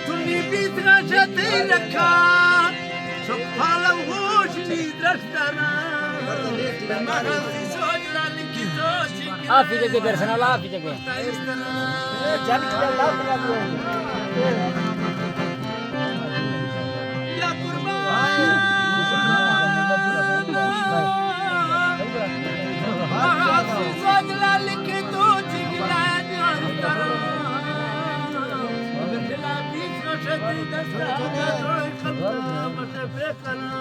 तुम्ही बित्राशाती रखा सुखाला होशनी द्रष्टाना सोजला लिखितो आप ही जगह दर्शनाला आप ही जगह चल चल लाओ या कुर्बान सोजला लिखितो चिगला दिला बित्राशाती दस्ताना मशे बेकना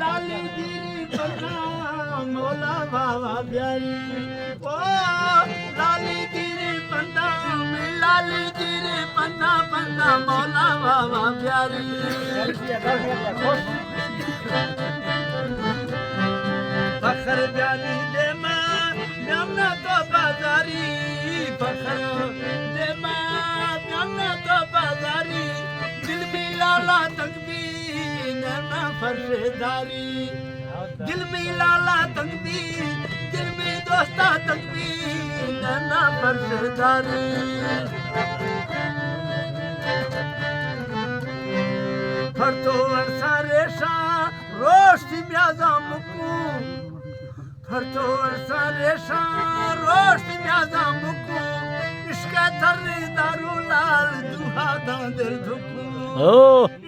लाली दीरी पन्ना मौला बाबा प्यारी ओ लाली दीरी पन्ना लाली दीरी पन्ना पन्ना मौला बाबा प्यारी फखर प्यारी दे मां नमना तो बाजारी फखर दे मां नमना तो बाजारी दिल भी लाला तकबीर नैना फर्शदारी दिल में लाला तकबीर दिल में दोस्ता तकबीर नैना फर्शदारी फरतो अरसा रेशा रोशनी म्याजा मुकू फरतो अरसा रेशा रोशनी म्याजा मुकू इश्क थर्री दारू लाल दुहा दांदर धुकू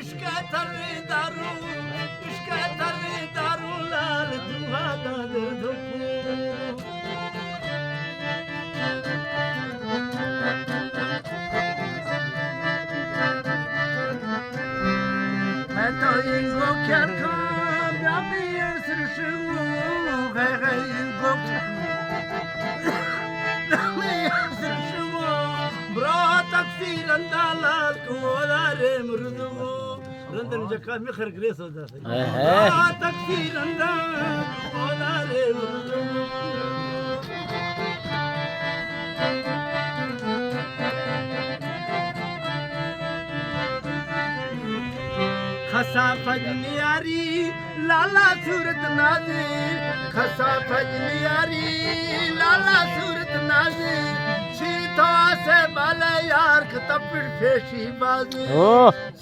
इश्क थर्री दारू लाल दुहा दांदर धुकू मैं तो इनको क्या काम रामी सृष्टि है इनको रामी सृष्टि ब्रा तकफीर अंदालाल को दारे मृदु रंदन जका में खर ग्रेस हो जाता है तकफीर अंदालाल को दारे मृदु खसा फजनियारी लाला सूरत नाज़िर खसा फजनियारी लाला सूरत नाज़िर शीता से बाले यार तपड़ फेशी बाजी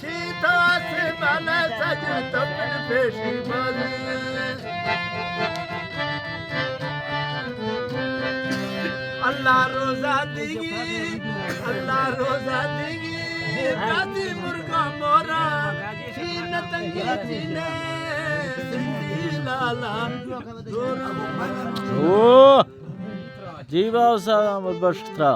शीता से बाले सजन तपड़ फेशी बाजी अल्लाह रोजा देगी राजी मुर्गा मोरा सीन तंगी सीने लाला जीवा उसा बशत्रा